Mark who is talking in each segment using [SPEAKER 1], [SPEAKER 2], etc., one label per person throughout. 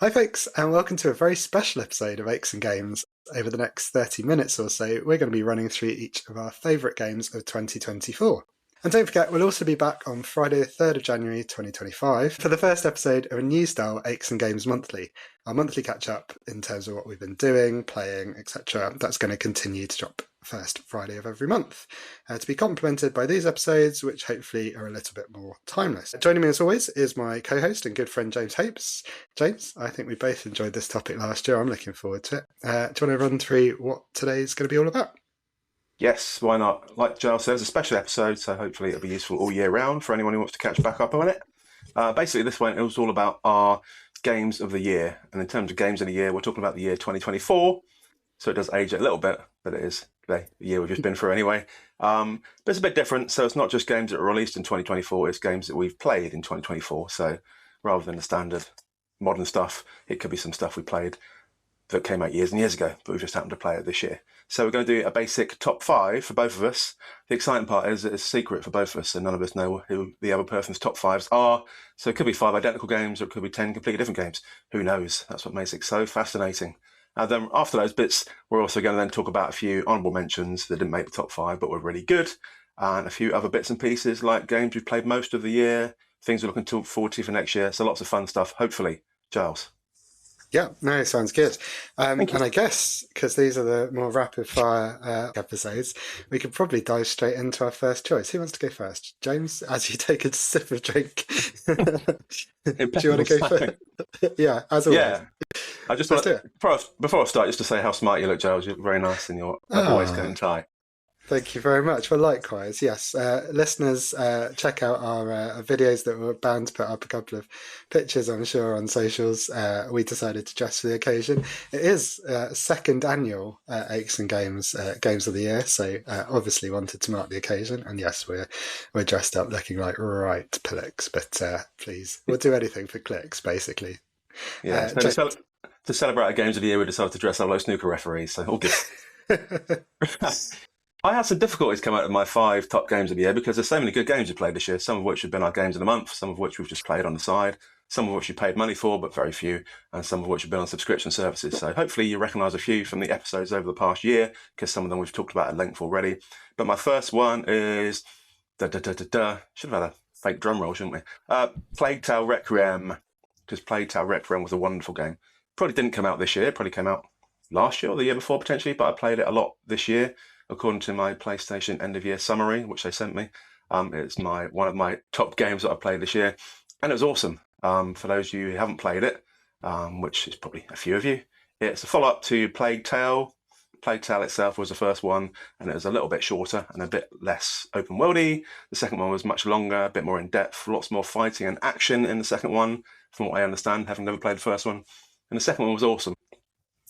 [SPEAKER 1] Hi, folks, and welcome to a very special episode of Aches and Games. Over the next 30 minutes or so, we're going to be running through each of our favourite games of 2024. And don't forget, we'll also be back on Friday, the 3rd of January 2025 for the first episode of a new style Aches and Games Monthly, our monthly catch-up in terms of what we've been doing, playing, etc. That's going to continue to drop first Friday of every month, to be complemented by these episodes, which hopefully are a little bit more timeless. Joining me as always is my co-host and good friend James Hapes. James, I think we both enjoyed this topic last year. I'm looking forward to it. Do you want to run through what today's going to be all about?
[SPEAKER 2] Yes, why not? Like Giles says, a special episode, so hopefully it'll be useful all year round for anyone who wants to catch back up on it. Basically, this one, it was all about our games of the year. And in terms of games of the year, we're talking about the year 2024. So it does age it a little bit, but it is the year we've just been through anyway. But it's a bit different. So it's not just games that were released in 2024, it's games that we've played in 2024. So rather than the standard modern stuff, it could be some stuff we played that came out years and years ago, but we've just happened to play it this year. So we're going to do a basic top 5 for both of us. The exciting part is it's a secret for both of us, so none of us know who the other person's top 5s are. So it could be 5 identical games, or it could be 10 completely different games. Who knows? That's what makes it so fascinating. And then after those bits, we're also going to then talk about a few honourable mentions that didn't make the top 5, but were really good, and a few other bits and pieces like games we've played most of the year, things we're looking forward to for next year. So lots of fun stuff, hopefully. Giles.
[SPEAKER 1] Yeah, no, sounds good.
[SPEAKER 2] Thank you.
[SPEAKER 1] And I guess, because these are the more rapid-fire episodes, we could probably dive straight into our first choice. Who wants to go first? James, as you take a sip of drink. Do you want to go first? Yeah, as always.
[SPEAKER 2] Yeah. I just want to, before I start, just to say how smart you look, Giles. You're very nice in your waistcoat and tie.
[SPEAKER 1] Thank you very much. Well, likewise, yes. Listeners, check out our videos that we're bound to put up a couple of pictures, I'm sure, on socials. We decided to dress for the occasion. It is second annual Aches and Games Games of the Year, so obviously wanted to mark the occasion. And yes, we're dressed up looking like right pillows, but please, we'll do anything for clicks, basically.
[SPEAKER 2] Yeah, so to celebrate our Games of the Year, we decided to dress up like snooker referees, so all good. I had some difficulties come out of my 5 top games of the year because there's so many good games we played this year, some of which have been our games of the month, some of which we've just played on the side, some of which we paid money for, but very few, and some of which have been on subscription services. So hopefully you recognise a few from the episodes over the past year, because some of them we've talked about at length already. But my first one is... Should have had a fake drum roll, shouldn't we? Plague Tale Requiem, because Plague Tale Requiem was a wonderful game. Probably didn't come out this year, probably came out last year or the year before potentially, but I played it a lot this year. According to my PlayStation end-of-year summary, which they sent me, it's one of my top games that I played this year, and it was awesome. For those of you who haven't played it, which is probably a few of you, it's a follow-up to Plague Tale. Plague Tale itself was the first one, and it was a little bit shorter and a bit less open-worldy. The second one was much longer, a bit more in-depth, lots more fighting and action in the second one, from what I understand, having never played the first one. And the second one was awesome.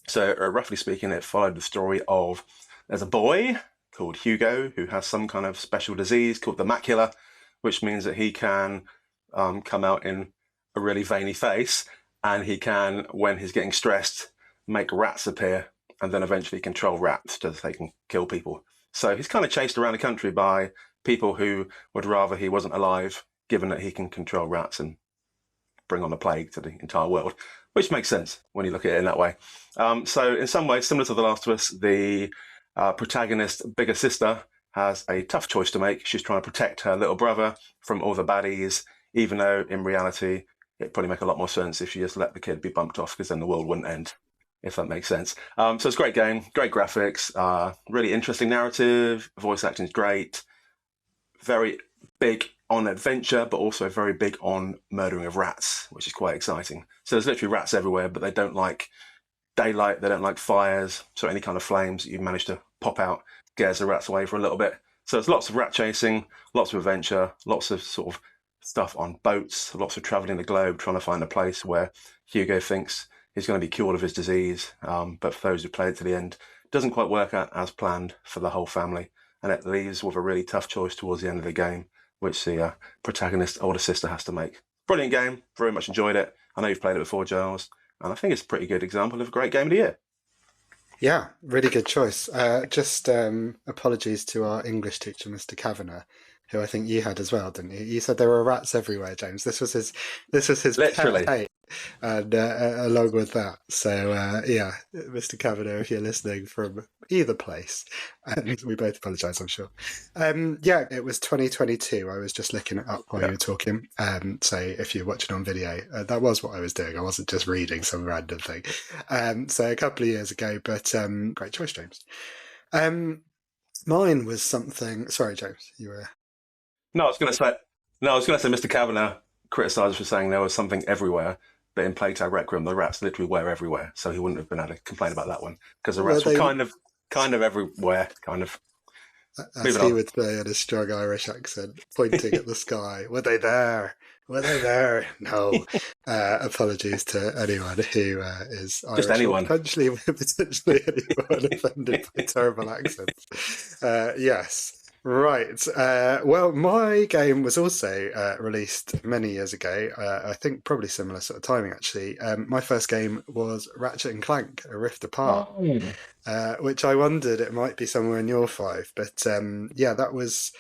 [SPEAKER 2] So, roughly speaking, it followed the story of there's a boy called Hugo who has some kind of special disease called the macula, which means that he can come out in a really veiny face, and he can, when he's getting stressed, make rats appear and then eventually control rats so that they can kill people. So he's kind of chased around the country by people who would rather he wasn't alive, given that he can control rats and bring on the plague to the entire world, which makes sense when you look at it in that way. So in some ways, similar to The Last of Us, the protagonist, bigger sister, has a tough choice to make. She's trying to protect her little brother from all the baddies, even though in reality, it'd probably make a lot more sense if she just let the kid be bumped off, because then the world wouldn't end, if that makes sense. So it's a great game, great graphics, really interesting narrative, voice acting is great, very big on adventure, but also very big on murdering of rats, which is quite exciting. So there's literally rats everywhere, but they don't like daylight, they don't like fires, so any kind of flames that you manage to pop out scares the rats away for a little bit. So there's lots of rat chasing, lots of adventure, lots of sort of stuff on boats, lots of travelling the globe trying to find a place where Hugo thinks he's going to be cured of his disease, but for those who played to the end, it doesn't quite work out as planned for the whole family, and it leaves with a really tough choice towards the end of the game, which the protagonist's older sister has to make. Brilliant game, very much enjoyed it. I know you've played it before, Giles, and I think it's a pretty good example of a great game of the year.
[SPEAKER 1] Yeah, really good choice. Just apologies to our English teacher, Mr. Kavanagh, who I think you had as well, didn't you? You said there were rats everywhere, James. This was his
[SPEAKER 2] Literally.
[SPEAKER 1] pet hate. and along with that. So yeah, Mr. Kavanagh, if you're listening from either place, and we both apologise, I'm sure. Yeah, it was 2022. I was just looking it up while you were talking. So if you're watching on video, that was what I was doing. I wasn't just reading some random thing. So a couple of years ago, but great choice, James. Mine was something. Sorry, James, you were.
[SPEAKER 2] No, I was going to say. No, I was going to say Mr. Kavanagh criticised us for saying there was something everywhere, but in Plato Requiem, the rats literally were everywhere, so he wouldn't have been able to complain about that one because the rats were kind of everywhere, kind of.
[SPEAKER 1] As
[SPEAKER 2] Moving
[SPEAKER 1] he
[SPEAKER 2] on.
[SPEAKER 1] would say in a strong Irish accent, pointing at the sky. Were they there? Were they there? No. Apologies to anyone who is
[SPEAKER 2] Just
[SPEAKER 1] Irish or
[SPEAKER 2] anyone.
[SPEAKER 1] potentially anyone offended by terrible accents. Yes. Right. Well, my game was also released many years ago. I think probably similar sort of timing, actually. My first game was Ratchet and Clank: A Rift Apart. Which I wondered it might be somewhere in your five. But yeah, that was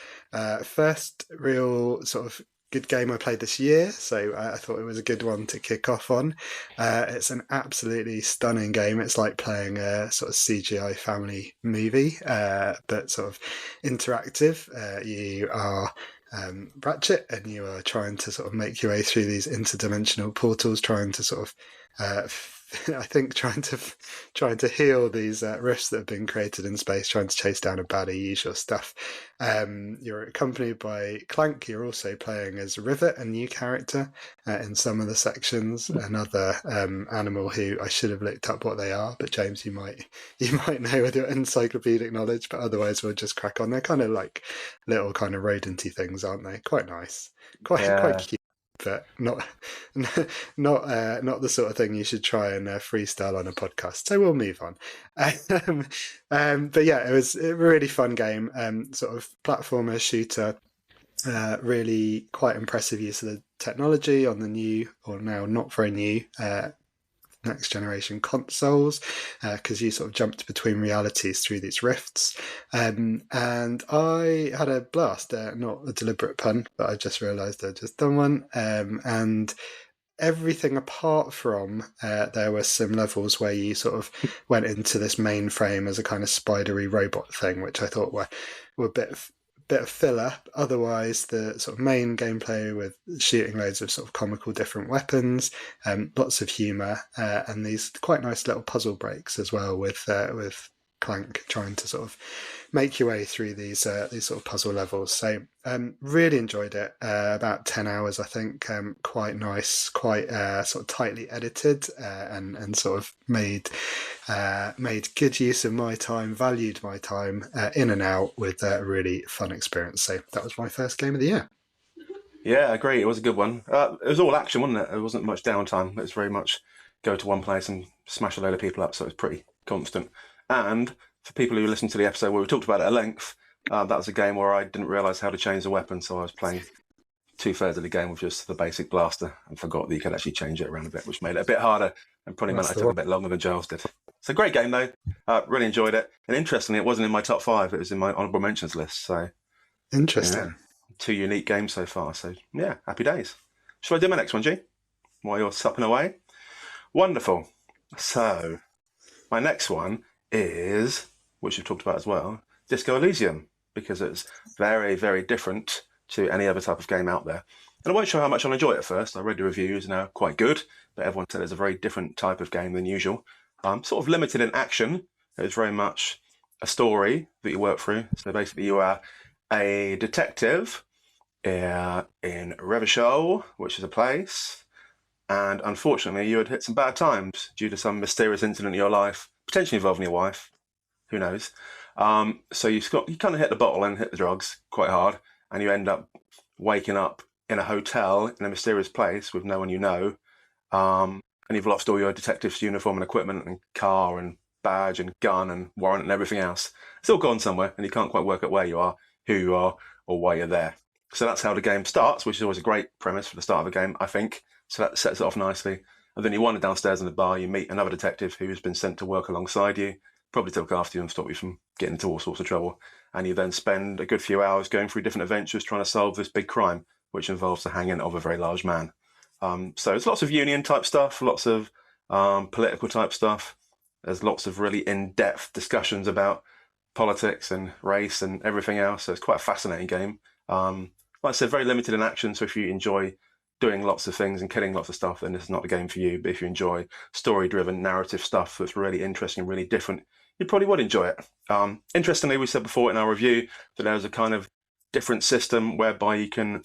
[SPEAKER 1] first real sort of good game I played this year. So I thought it was a good one to kick off on. It's an absolutely stunning game. It's like playing a sort of CGI family movie, but sort of interactive. You are Ratchet, and you are trying to sort of make your way through these interdimensional portals, trying to sort of I think trying to heal these rifts that have been created in space, trying to chase down a baddie, usual stuff. You're accompanied by Clank. You're also playing as Rivet, a new character in some of the sections. Another animal who I should have looked up what they are, but James, you might know with your encyclopedic knowledge. But otherwise, we'll just crack on. They're kind of like little kind of rodenty things, aren't they? Quite nice, quite cute, but not not the sort of thing you should try and freestyle on a podcast. So we'll move on. But yeah, it was a really fun game. Sort of platformer shooter. Really quite impressive use of the technology on the new, or now not very new, next generation consoles, because you sort of jumped between realities through these rifts. And I had a blast, not a deliberate pun, but I just realised I'd just done one. And everything apart from there were some levels where you sort of went into this mainframe as a kind of spidery robot thing, which I thought were a bit of filler. Otherwise, the sort of main gameplay with shooting loads of sort of comical different weapons, lots of humour, and these quite nice little puzzle breaks as well with Clank trying to sort of make your way through these sort of puzzle levels. So really enjoyed it. About 10 hours, I think. Quite nice, quite sort of tightly edited, and sort of made good use of my time, valued my time in and out with a really fun experience. So that was my first game of the year.
[SPEAKER 2] Yeah, I agree. It was a good one. It was all action, wasn't it? There wasn't much downtime. It was very much go to one place and smash a load of people up, so it was pretty constant. And for people who listened to the episode where we talked about it at length, that was a game where I didn't realise how to change the weapon, so I was playing 2/3 of the game with just the basic blaster and forgot that you could actually change it around a bit, which made it a bit harder and probably meant I took a bit longer than Giles did. It's a great game, though. Really enjoyed it. And interestingly, it wasn't in my top 5. It was in my honourable mentions list. So
[SPEAKER 1] Interesting.
[SPEAKER 2] Yeah. 2 unique games so far. So, yeah, happy days. Shall I do my next one, G? While you're supping away? Wonderful. So, my next one is, which we've talked about as well, Disco Elysium, because it's very, very different to any other type of game out there. And I won't show how much I enjoy it at first. I read the reviews and they're quite good, but everyone said it's a very different type of game than usual. Sort of limited in action. It's very much a story that you work through. So basically you are a detective in Revachol, which is a place, and unfortunately you had hit some bad times due to some mysterious incident in your life, potentially involving your wife. Who knows? So you kind of hit the bottle and hit the drugs quite hard, and you end up waking up in a hotel in a mysterious place with no one you know, and you've lost all your detective's uniform and equipment and car and badge and gun and warrant and everything else. It's all gone somewhere, and you can't quite work out where you are, who you are, or why you're there. So that's how the game starts, which is always a great premise for the start of a game, I think. So that sets it off nicely. And then you wander downstairs in the bar, you meet another detective who's been sent to work alongside you, probably to look after you and stop you from getting into all sorts of trouble. And you then spend a good few hours going through different adventures trying to solve this big crime, which involves the hanging of a very large man. So there's lots of union type stuff, lots of political type stuff. There's lots of really in-depth discussions about politics and race and everything else. So it's quite a fascinating game. Like I said, very limited in action. So if you enjoy doing lots of things and killing lots of stuff, then this is not the game for you. But if you enjoy story-driven narrative stuff that's really interesting, really different, you probably would enjoy it. Interestingly, we said before in our review that there's a kind of different system whereby you can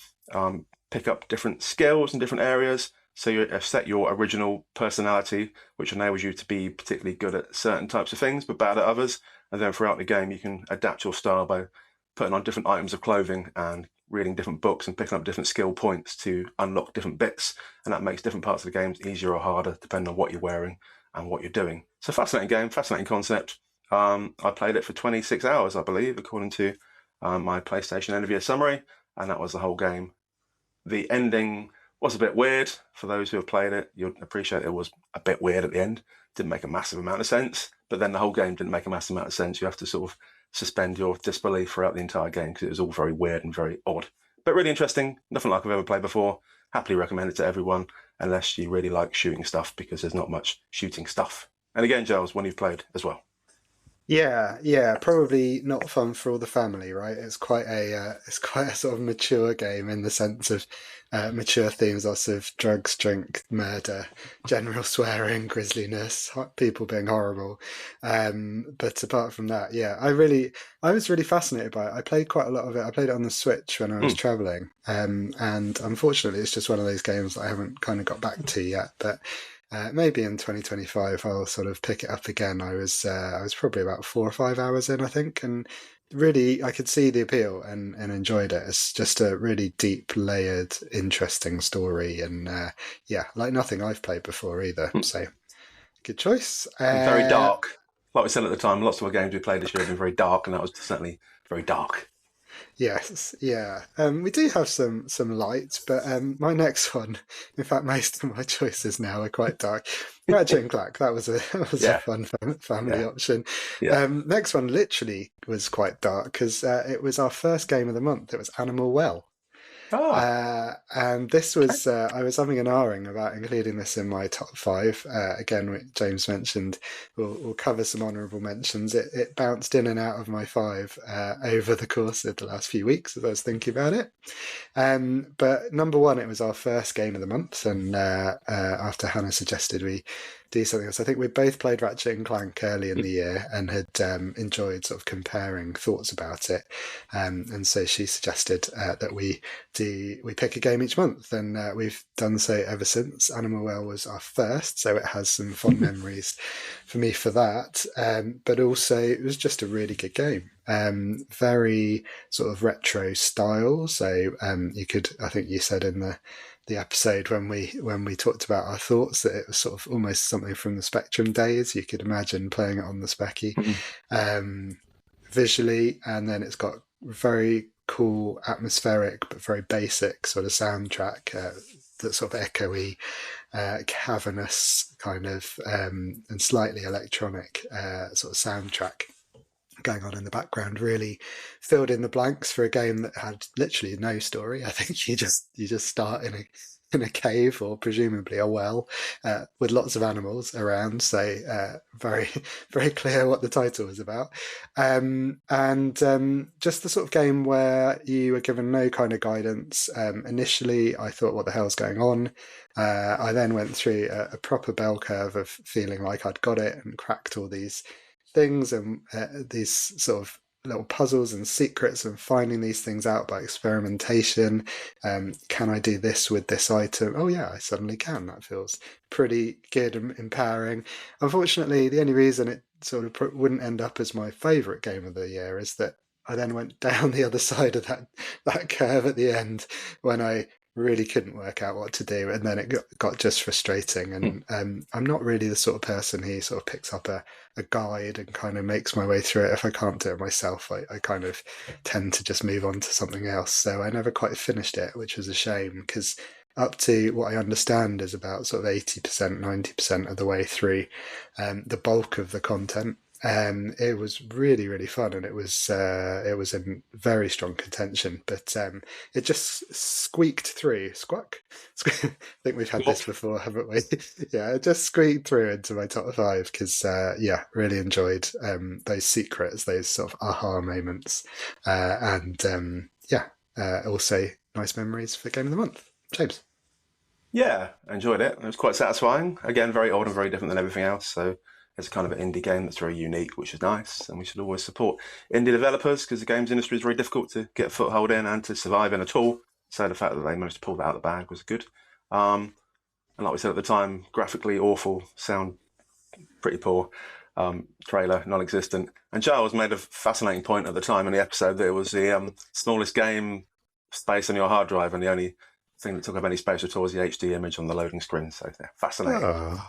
[SPEAKER 2] pick up different skills in different areas. So you set your original personality, which enables you to be particularly good at certain types of things, but bad at others. And then throughout the game, you can adapt your style by putting on different items of clothing and reading different books and picking up different skill points to unlock different bits. And that makes different parts of the games easier or harder, depending on what you're wearing and what you're doing. So fascinating game, fascinating concept. I played it for 26 hours, I believe, according to my PlayStation end of year summary. And that was the whole game. The ending was a bit weird. For those who have played it, you'll appreciate it was a bit weird at the end. Didn't make a massive amount of sense. But then the whole game didn't make a massive amount of sense. You have to sort of suspend your disbelief throughout the entire game because it was all very weird and very odd. But really interesting. Nothing like I've ever played before. Happily recommend it to everyone, unless you really like shooting stuff, because there's not much shooting stuff. And again, Giles, one you've played as well.
[SPEAKER 1] Yeah, probably not fun for all the family, right? It's quite a sort of mature game in the sense of mature themes, lots of drugs, drink, murder, general swearing, grisliness, people being horrible. But apart from that, yeah, I was really fascinated by it. I played quite a lot of it. I played it on the Switch when I was traveling, and unfortunately, it's just one of those games that I haven't kind of got back to yet, but. Maybe in 2025 I'll sort of pick it up again. I was probably about 4 or 5 hours in, I think, and really I could see the appeal and enjoyed it. It's just a really deep, layered, interesting story, and yeah, like nothing I've played before either. So good choice.
[SPEAKER 2] Very dark. Like we said at the time, lots of our games we played this year have been very dark, and that was certainly very dark.
[SPEAKER 1] Yes, yeah. We do have some light, but my next one, in fact, most of my choices now are quite dark. Ratchet and Clank, that was a fun family option.
[SPEAKER 2] Yeah.
[SPEAKER 1] Next one literally was quite dark because it was our first game of the month. It was Animal Well. And this was, I was umming and ahhing about including this in my top 5. Again, James mentioned, we'll cover some honourable mentions. It bounced in and out of my 5 over the course of the last few weeks as I was thinking about it. But number 1, it was our first game of the month. And after Hannah suggested we do something else, I think we both played Ratchet and Clank early in the year and had enjoyed sort of comparing thoughts about it. And so she suggested that we pick a game each month, and we've done so ever since. Animal Well was our first, so it has some fond memories for me for that. But also, it was just a really good game. Very sort of retro style. So you could, I think you said in the episode when we talked about our thoughts that it was sort of almost something from the Spectrum days. You could imagine playing it on the Specky visually, and then it's got very cool atmospheric but very basic sort of soundtrack that sort of echoey, cavernous kind of and slightly electronic sort of soundtrack going on in the background really filled in the blanks for a game that had literally no story. I think you just start in a cave or presumably a well with lots of animals around, so very very clear what the title was about, and just the sort of game where you were given no kind of guidance. Initially I thought, what the hell's going on? I then went through a proper bell curve of feeling like I'd got it and cracked all these things and these sort of little puzzles and secrets and finding these things out by experimentation. Can I do this with this item? Oh yeah, I suddenly can. That feels pretty good and empowering. Unfortunately, the only reason it sort of wouldn't end up as my favourite game of the year is that I then went down the other side of that curve at the end when I really couldn't work out what to do, and then it got just frustrating. And I'm not really the sort of person who sort of picks up a guide and kind of makes my way through it. If I can't do it myself, I kind of tend to just move on to something else. So I never quite finished it, which was a shame, because up to what I understand is about sort of 80%, 90% of the way through the bulk of the content. It was really, really fun, and it was in very strong contention, but it just squeaked through. Squawk? I think we've had this before, haven't we? Yeah, it just squeaked through into my top five because yeah, really enjoyed those secrets, those sort of aha moments, and yeah, also nice memories for Game of the Month. James.
[SPEAKER 2] Yeah, I enjoyed it. It was quite satisfying. Again, very old and very different than everything else. So it's kind of an indie game that's very unique, which is nice. And we should always support indie developers because the games industry is very difficult to get a foothold in and to survive in at all. So the fact that they managed to pull that out of the bag was good. And like we said at the time, graphically awful, sound pretty poor, trailer non-existent. And Giles made a fascinating point at the time in the episode that it was the smallest game space on your hard drive, and the only thing that took up any space at all was the HD image on the loading screen. So yeah, fascinating.
[SPEAKER 1] Oh,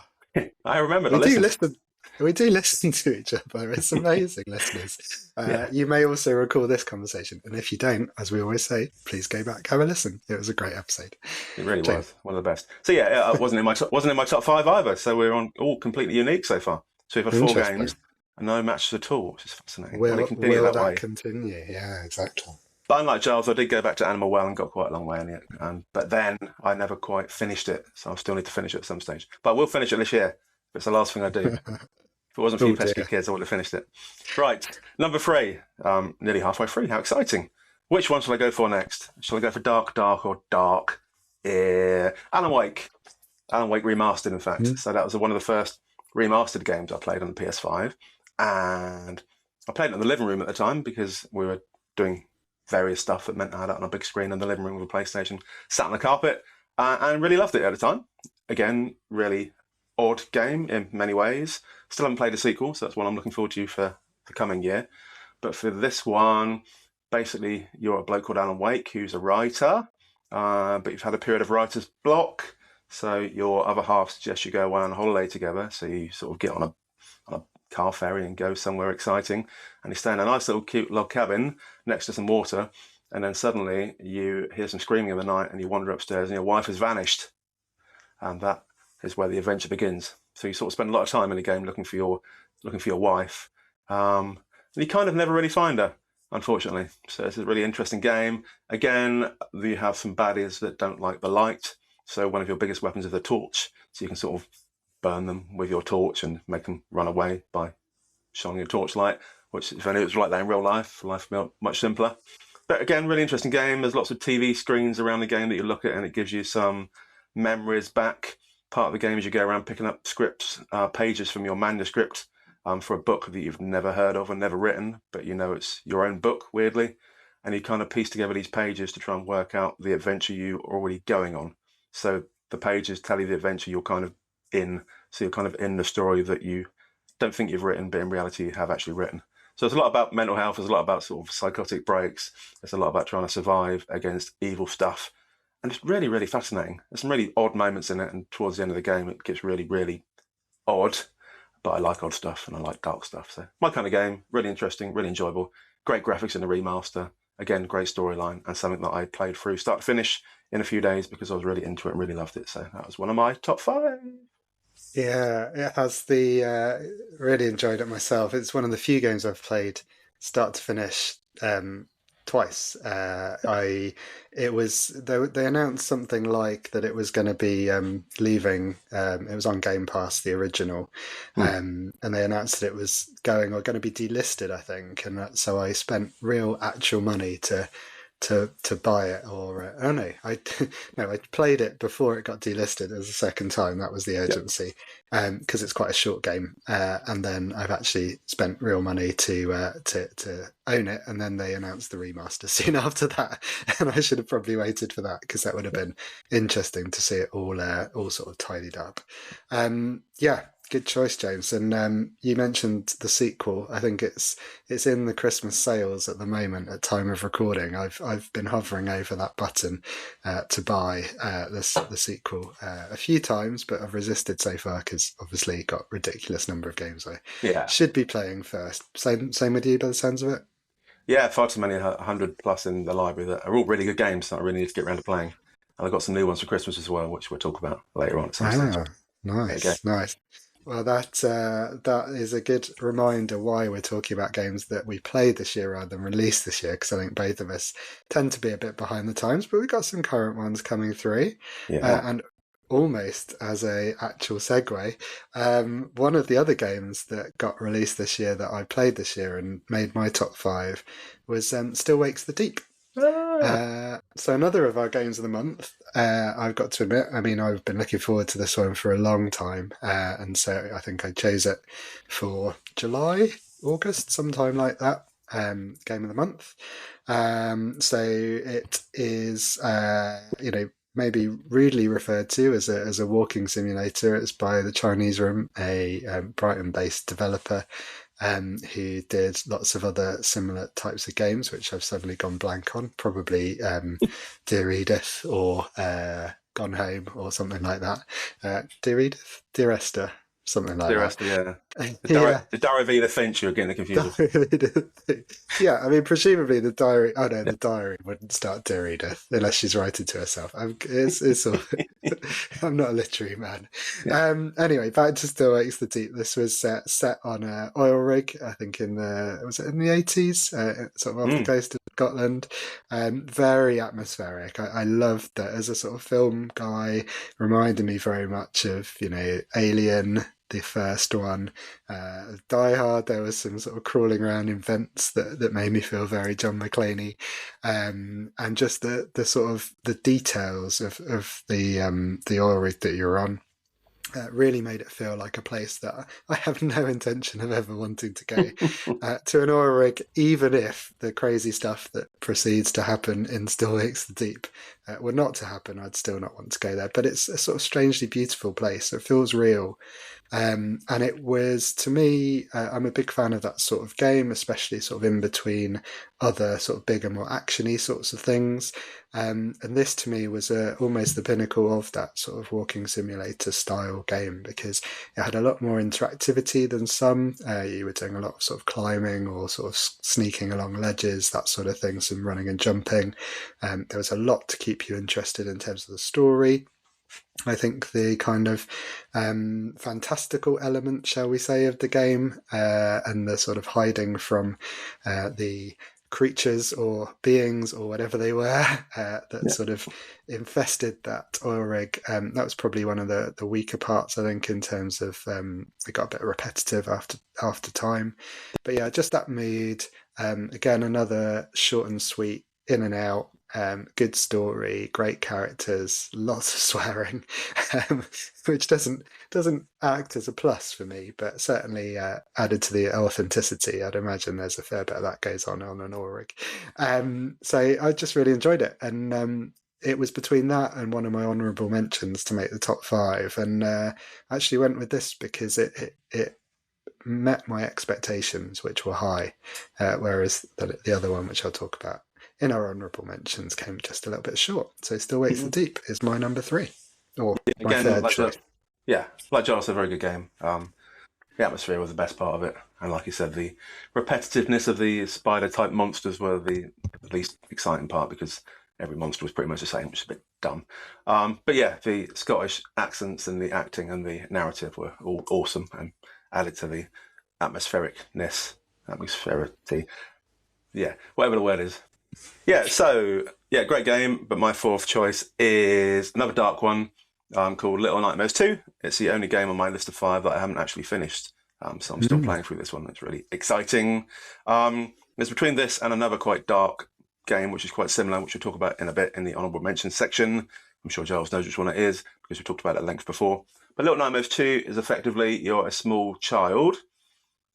[SPEAKER 2] I remembered.
[SPEAKER 1] we do listen. We do listen to each other. It's amazing, listeners.
[SPEAKER 2] Yeah.
[SPEAKER 1] You may also recall this conversation, and if you don't, as we always say, please go back, have a listen. It was a great episode.
[SPEAKER 2] It really
[SPEAKER 1] James.
[SPEAKER 2] was one of the best. So yeah, it wasn't in my top five either. So we're on all completely unique so far. So we've had 4 games and no matches at all, which is fascinating.
[SPEAKER 1] Will that
[SPEAKER 2] way.
[SPEAKER 1] continue? Yeah, exactly.
[SPEAKER 2] But unlike Giles, I did go back to Animal Well and got quite a long way in it. But then I never quite finished it, so I'll still need to finish it at some stage. But I will finish it this year. It's the last thing I do. If it wasn't for you pesky kids, I would have finished it. Right, number 3, nearly halfway through. How exciting. Which one shall I go for next? Shall I go for Dark, or Dark? Alan Wake. Alan Wake Remastered, in fact. So that was one of the first remastered games I played on the PS5. And I played it in the living room at the time because we were doing various stuff that meant I had it on a big screen in the living room with a PlayStation. Sat on the carpet and really loved it at the time. Again, really odd game in many ways. Still haven't played a sequel, so that's one I'm looking forward to for the coming year. But for this one, basically, you're a bloke called Alan Wake who's a writer, but you've had a period of writer's block. So your other half suggests you go away on holiday together. So you sort of get on a car ferry and go somewhere exciting. And you stay in a nice little cute log cabin next to some water. And then suddenly you hear some screaming in the night and you wander upstairs and your wife has vanished. And that is where the adventure begins. So you sort of spend a lot of time in the game looking for your wife. And you kind of never really find her, unfortunately. So it's a really interesting game. Again, you have some baddies that don't like the light. So one of your biggest weapons is the torch. So you can sort of burn them with your torch and make them run away by shining a torchlight, which if only it was like that in real life would be much simpler. But again, really interesting game. There's lots of TV screens around the game that you look at and it gives you some memories back. Part of the game is you go around picking up scripts, pages from your manuscript for a book that you've never heard of and never written, but you know it's your own book, weirdly. And you kind of piece together these pages to try and work out the adventure you're already going on. So the pages tell you the adventure you're kind of in. So you're kind of in the story that you don't think you've written, but in reality you have actually written. So it's a lot about mental health. There's a lot about sort of psychotic breaks. It's a lot about trying to survive against evil stuff. And it's really, really fascinating. There's some really odd moments in it. And towards the end of the game, it gets really, really odd. But I like odd stuff and I like dark stuff. So my kind of game, really interesting, really enjoyable. Great graphics in the remaster. Again, great storyline and something that I played through start to finish in a few days because I was really into it and really loved it. So that was one of my top 5.
[SPEAKER 1] Yeah, it has really enjoyed it myself. It's one of the few games I've played start to finish twice. They announced something like that it was going to be leaving. It was on Game Pass, the original, and they announced that it was going to be delisted, I think, and so I spent real actual money to buy it, or I played it before it got delisted as a second time. That was the urgency, because it's quite a short game, and then I've actually spent real money to own it, and then they announced the remaster soon after that, and I should have probably waited for that because that would have been interesting to see it all sort of tidied up. Yeah. Good choice, James. And you mentioned the sequel. I think it's in the Christmas sales at the moment at time of recording. I've been hovering over that button to buy the sequel a few times, but I've resisted so far because obviously got ridiculous number of games I should be playing first. Same with you by the sounds of it?
[SPEAKER 2] Yeah, far too many, 100 plus in the library that are all really good games that I really need to get around to playing. And I've got some new ones for Christmas as well, which we'll talk about later on at some stage.
[SPEAKER 1] Nice. Well, that is a good reminder why we're talking about games that we played this year rather than released this year, because I think both of us tend to be a bit behind the times, but we've got some current ones coming through.
[SPEAKER 2] Yeah.
[SPEAKER 1] And almost as a actual segue, one of the other games that got released this year that I played this year and made my top five was Still Wakes the Deep.
[SPEAKER 2] Ah,
[SPEAKER 1] So another of our games of the month. I've got to admit, I mean, I've been looking forward to this one for a long time, and so I think I chose it for July, August, sometime like that. Game of the month. So it is, maybe rudely referred to as a walking simulator. It's by the Chinese Room, a Brighton-based developer who did lots of other similar types of games, which I've suddenly gone blank on. Probably Dear Edith or Gone Home or something like that. Dear Edith? Dear Esther? Something like
[SPEAKER 2] the
[SPEAKER 1] that.
[SPEAKER 2] rest, yeah.
[SPEAKER 1] Yeah.
[SPEAKER 2] The Daravina Finch, you're getting the confusion.
[SPEAKER 1] Yeah, I mean, presumably the diary. Oh no,
[SPEAKER 2] Yeah.
[SPEAKER 1] the diary wouldn't start Dear Edith unless she's writing to herself. It's all, I'm not a literary man.
[SPEAKER 2] Yeah.
[SPEAKER 1] Anyway, back to Still Wakes the Deep. This was set on an oil rig, I think was it in the 80s, sort of off the coast of Scotland. Very atmospheric. I loved that as a sort of film guy. Reminded me very much of Alien, the first one. Die Hard, there was some sort of crawling around in vents that made me feel very John McClaney, and just the sort of the details of the oil rig that you're on. Really made it feel like a place that I have no intention of ever wanting to go to an oil rig, even if the crazy stuff that proceeds to happen in Still Wakes the Deep were not to happen. I'd still not want to go there. But it's a sort of strangely beautiful place. It feels real. And it was, to me, I'm a big fan of that sort of game, especially sort of in between other sort of bigger, more actiony sorts of things. And this to me was almost the pinnacle of that sort of walking simulator style game, because it had a lot more interactivity than some. You were doing a lot of sort of climbing or sort of sneaking along ledges, that sort of thing, some running and jumping. There was a lot to keep you interested in terms of the story. I think the kind of fantastical element, shall we say, of the game, and the sort of hiding from the creatures or beings or whatever they were that sort of infested that oil rig. That was probably one of the weaker parts, I think, in terms of it got a bit repetitive after time. But yeah, just that mood. Again, another short and sweet, in and out. Good story, great characters, lots of swearing, which doesn't act as a plus for me, but certainly added to the authenticity. I'd imagine there's a fair bit of that goes on an oil rig. So I just really enjoyed it, and it was between that and one of my honourable mentions to make the top five, and actually went with this because it met my expectations, which were high, whereas the other one, which I'll talk about in our honourable mentions, came just a little bit short. So Still Wakes the Deep is my number three, or my third choice.
[SPEAKER 2] Like John said, a very good game. The atmosphere was the best part of it, and like you said, the repetitiveness of the spider-type monsters were the least exciting part, because every monster was pretty much the same, which is a bit dumb. But yeah, the Scottish accents and the acting and the narrative were all awesome and added to the atmosphericity. Yeah, whatever the word is. Yeah, so, yeah, great game, but my fourth choice is another dark one called Little Nightmares 2. It's the only game on my list of five that I haven't actually finished, so I'm still playing through this one. It's really exciting. It's between this and another quite dark game, which is quite similar, which we'll talk about in a bit in the honourable mentions section. I'm sure Giles knows which one it is, because we talked about it at length before. But Little Nightmares 2 is effectively you're a small child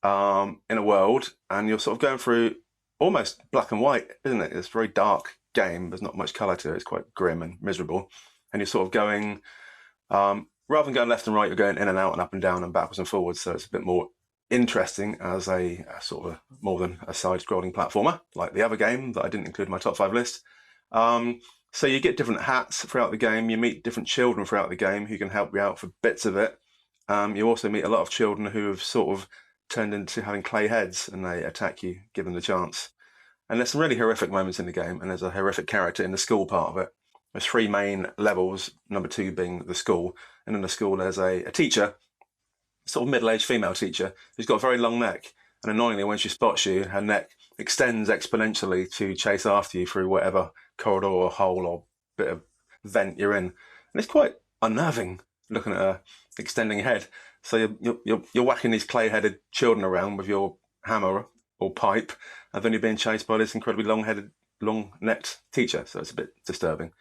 [SPEAKER 2] in a world, and you're sort of going through almost black and white, isn't it? It's a very dark game. There's not much colour to it. It's quite grim and miserable. And you're sort of going, rather than going left and right, you're going in and out and up and down and backwards and forwards. So it's a bit more interesting as a sort of more than a side-scrolling platformer, like the other game that I didn't include in my top five list. So you get different hats throughout the game. You meet different children throughout the game who can help you out for bits of it. You also meet a lot of children who have sort of turned into having clay heads, and they attack you, give them the chance. And there's some really horrific moments in the game, and there's a horrific character in the school part of it. There's three main levels, number two being the school, and in the school there's a teacher sort of middle-aged female teacher who's got a very long neck. And annoyingly, when she spots you, her neck extends exponentially to chase after you through whatever corridor or hole or bit of vent you're in. And it's quite unnerving looking at her extending head. So you're whacking these clay-headed children around with your hammer or pipe, and then you're being chased by this incredibly long-necked teacher. So it's a bit disturbing.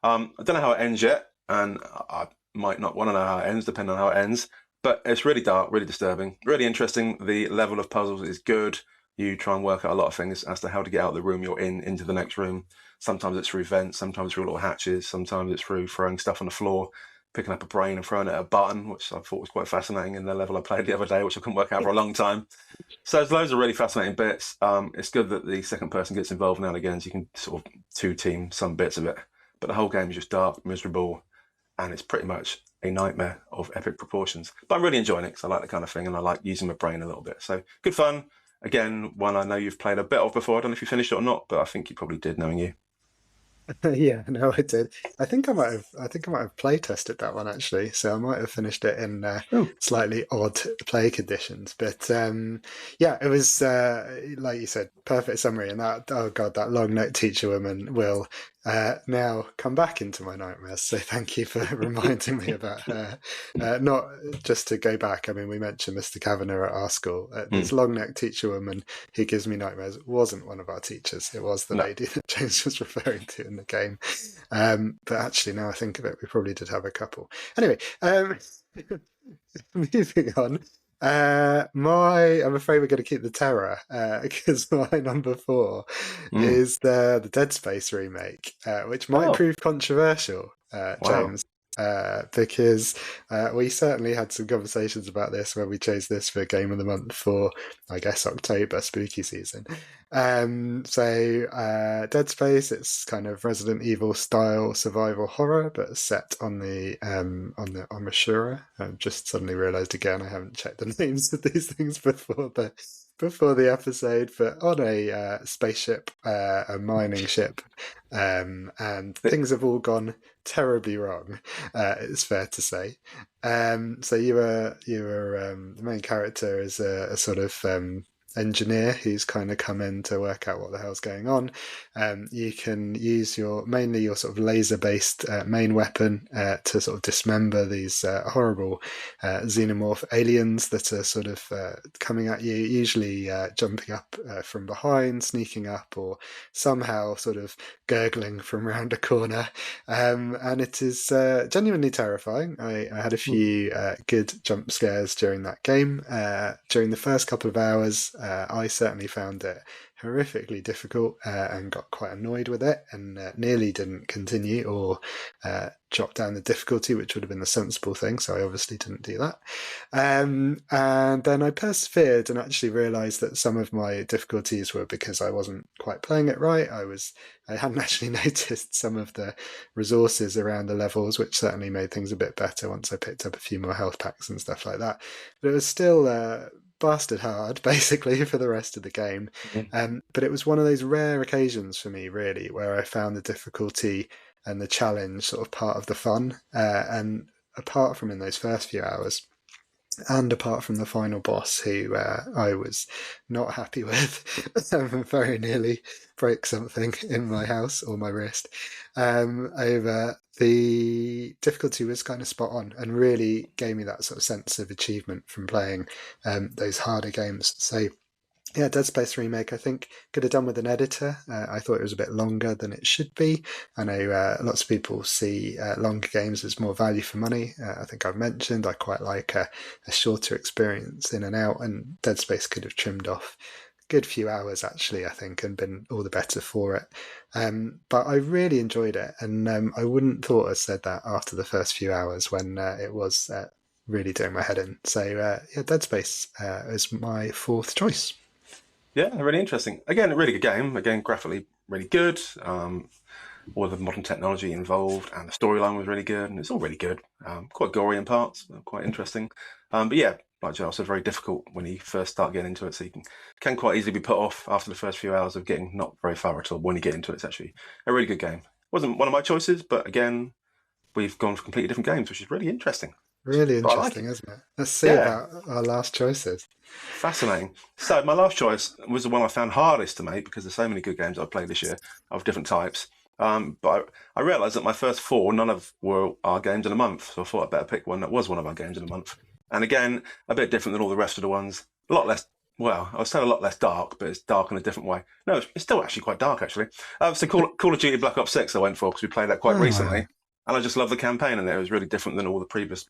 [SPEAKER 2] I don't know how it ends yet, and I might not want to know how it ends, depending on how it ends. But it's really dark, really disturbing, really interesting. The level of puzzles is good. You try and work out a lot of things as to how to get out of the room you're in into the next room. Sometimes it's through vents, sometimes through little hatches, sometimes it's through throwing stuff on the floor, picking up a brain and throwing it at a button, which I thought was quite fascinating in the level I played the other day, which I couldn't work out for a long time. So there's loads of really fascinating bits. It's good that the second person gets involved now and again, so you can sort of two-team some bits of it. But the whole game is just dark, miserable, and it's pretty much a nightmare of epic proportions. But I'm really enjoying it because I like the kind of thing and I like using my brain a little bit. So good fun. Again, one I know you've played a bit of before. I don't know if you finished it or not, but I think you probably did, knowing you.
[SPEAKER 1] Yeah, no, I did. I think I might have play tested that one actually. So I might have finished it in
[SPEAKER 2] Oh.
[SPEAKER 1] slightly odd play conditions. But yeah, it was like you said, perfect summary. And that, oh God, that long neck teacher woman will now come back into my nightmares. So thank you for reminding me about her. Not just to go back. I mean, we mentioned Mr. Kavanagh at our school. This long neck teacher woman who gives me nightmares wasn't one of our teachers. It was the
[SPEAKER 2] No.
[SPEAKER 1] lady that James was referring to in the game. But actually, now I think of it, we probably did have a couple. Anyway, moving on. I'm afraid we're going to keep the terror because my number 4
[SPEAKER 2] Mm.
[SPEAKER 1] is the Dead Space remake, which might
[SPEAKER 2] Oh,
[SPEAKER 1] prove controversial,
[SPEAKER 2] wow.
[SPEAKER 1] James, because we certainly had some conversations about this when we chose this for Game of the Month for, I guess, October spooky season. Dead Space, it's kind of Resident Evil style survival horror, but set on the Mashura. I've just suddenly realised again I haven't checked the names of these things before the episode, but on a spaceship, a mining ship, and things have all gone terribly wrong. It's fair to say. So you were the main character is a sort of engineer who's kind of come in to work out what the hell's going on. You can use mainly your sort of laser-based main weapon to sort of dismember these horrible xenomorph aliens that are sort of coming at you, usually jumping up from behind, sneaking up, or somehow sort of gurgling from around a corner. And it is genuinely terrifying. I had a few good jump scares during that game. During the first couple of hours, I certainly found it horrifically difficult and got quite annoyed with it and nearly didn't continue or drop down the difficulty, which would have been the sensible thing. So I obviously didn't do that. And then I persevered and actually realised that some of my difficulties were because I wasn't quite playing it right. I hadn't actually noticed some of the resources around the levels, which certainly made things a bit better once I picked up a few more health packs and stuff like that. But it was still bastard hard, basically, for the rest of the game. But it was one of those rare occasions for me, really, where I found the difficulty and the challenge sort of part of the fun. And apart from in those first few hours, and apart from the final boss, who I was not happy with, very nearly broke something in my house or my wrist, over the difficulty was kind of spot on and really gave me that sort of sense of achievement from playing those harder games. So yeah, Dead Space remake, I think, could have done with an editor. I thought it was a bit longer than it should be. I know lots of people see longer games as more value for money. I think I've mentioned I quite like a shorter experience in and out, and Dead Space could have trimmed off a good few hours, actually, I think, and been all the better for it. But I really enjoyed it, and I wouldn't thought I said that after the first few hours when it was really doing my head in. So yeah, Dead Space is my 4th choice.
[SPEAKER 2] Yeah, really interesting. Again, a really good game. Again, graphically really good. All the modern technology involved, and the storyline was really good, and it's all really good. Quite gory in parts, quite interesting. But yeah, like Giles said, very difficult when you first start getting into it. So you can quite easily be put off after the first few hours of getting not very far at all. When you get into it, it's actually a really good game. Wasn't one of my choices, but again, we've gone for completely different games, which is really interesting.
[SPEAKER 1] Really
[SPEAKER 2] But I like
[SPEAKER 1] interesting,
[SPEAKER 2] it.
[SPEAKER 1] isn't it? Let's see
[SPEAKER 2] Yeah,
[SPEAKER 1] about our last choices.
[SPEAKER 2] fascinating. So my last choice was the one I found hardest to make because there's so many good games I've played this year of different types. But I realised that my first four, none of were our games in a month. So I thought I'd better pick one that was one of our games in a month. And again, a bit different than all the rest of the ones. A lot less, well, I would say a lot less dark, but it's dark in a different way. No, it's still actually quite dark, actually. So Call of Duty Black Ops 6 I went for because we played that quite
[SPEAKER 1] Ah,
[SPEAKER 2] recently. And I just love the campaign and it was really different than all the previous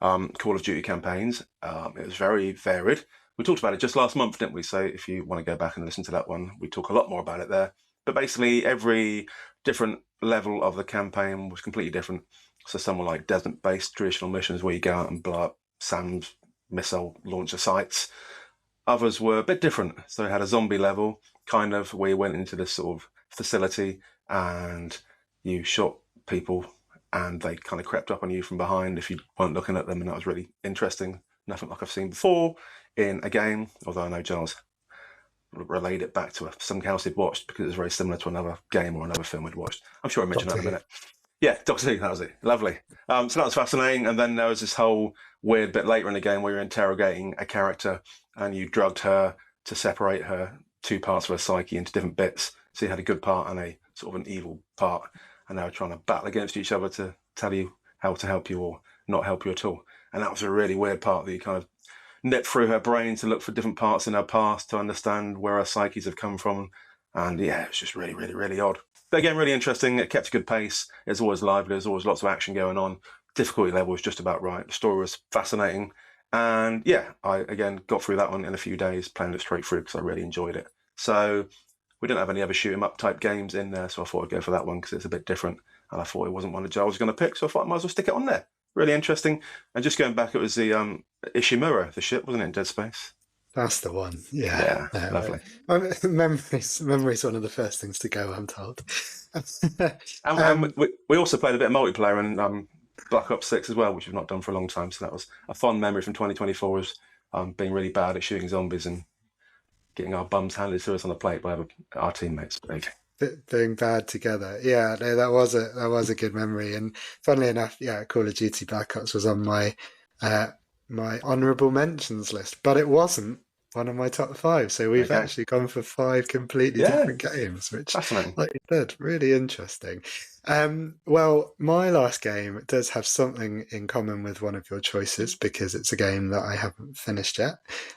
[SPEAKER 2] Call of Duty campaigns. It was very varied. We talked about it just last month, didn't we? So if you want to go back and listen to that one, we talk a lot more about it there. But basically, every different level of the campaign was completely different. So some were like desert-based traditional missions where you go out and blow up SAM's missile launcher sites. Others were a bit different. So it had a zombie level, kind of, where you went into this sort of facility and you shot people and they kind of crept up on you from behind if you weren't looking at them. And that was really interesting. Nothing like I've seen before in a game, although I know Giles relayed it back to something else he'd watched because it was very similar to another game or another film he'd watched. I'm sure I'll mention that
[SPEAKER 1] Doctor
[SPEAKER 2] in a
[SPEAKER 1] Who.
[SPEAKER 2] minute. Yeah, Doctor Who, that was it. Lovely. So that was fascinating. And then there was this whole weird bit later in the game where you're interrogating a character and you drugged her to separate her two parts of her psyche into different bits. So you had a good part and a sort of an evil part. And they were trying to battle against each other to tell you how to help you or not help you at all. And that was a really weird part that you kind of nip through her brain to look for different parts in her past to understand where her psyches have come from. And yeah, it's just really, really, really odd. But again, really interesting. It kept a good pace. It's always lively. There's always lots of action going on. Difficulty level was just about right. The story was fascinating. And yeah, I again got through that one in a few days, playing it straight through because I really enjoyed it. So we didn't have any other shoot 'em up type games in there, so I thought I'd go for that one because it's a bit different. And I thought it wasn't one that Giles was going to pick, so I thought I might as well stick it on there. Really interesting. And just going back, it was the Ishimura, the ship, wasn't it, in Dead Space?
[SPEAKER 1] That's the one. Yeah.
[SPEAKER 2] Yeah, lovely.
[SPEAKER 1] Memory's one of the first things to go, I'm told.
[SPEAKER 2] And we also played a bit of multiplayer in Black Ops 6 as well, which we've not done for a long time. So that was a fond memory from 2024 was being really bad at shooting zombies and getting our bums handed to us on the plate by our teammates.
[SPEAKER 1] Being bad together. Yeah, no, that was a good memory. And funnily enough, yeah, Call of Duty Black Ops was on my honourable mentions list, but it wasn't one of my top five. So we've
[SPEAKER 2] Okay.
[SPEAKER 1] actually gone for five completely
[SPEAKER 2] Yeah,
[SPEAKER 1] different games, which,
[SPEAKER 2] fascinating.
[SPEAKER 1] like you said, really interesting. Well, my last game does have something in common with one of your choices because it's a game that I haven't finished yet.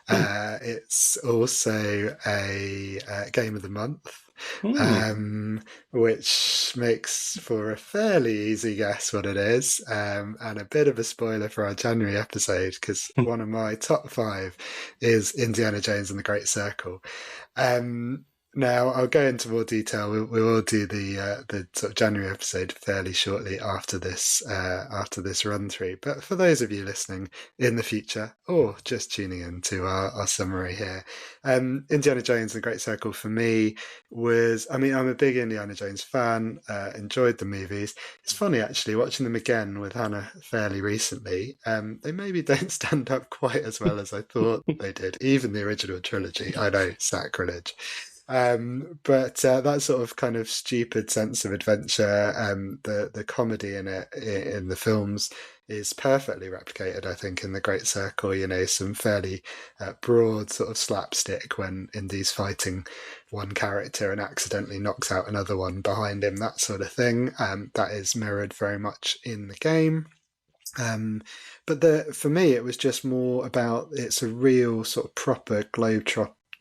[SPEAKER 1] It's also a game of the month.
[SPEAKER 2] Hmm.
[SPEAKER 1] Which makes for a fairly easy guess what it is, and a bit of a spoiler for our January episode because one of my top five is Indiana Jones and the Great Circle. Um, Now I'll go into more detail. We will do the sort of January episode fairly shortly after this run through. But for those of you listening in the future or just tuning in to our summary here, Indiana Jones and the Great Circle for me was, I mean, I'm a big Indiana Jones fan, enjoyed the movies. It's funny actually watching them again with Hannah fairly recently. They maybe don't stand up quite as well as I thought they did, even the original trilogy. I know, sacrilege. But that sort of kind of stupid sense of adventure, the comedy in it in the films is perfectly replicated, I think, in the Great Circle. You know, some fairly broad sort of slapstick when Indy's fighting one character and accidentally knocks out another one behind him, that sort of thing. That is mirrored very much in the game. But for me, it was just more about it's a real sort of proper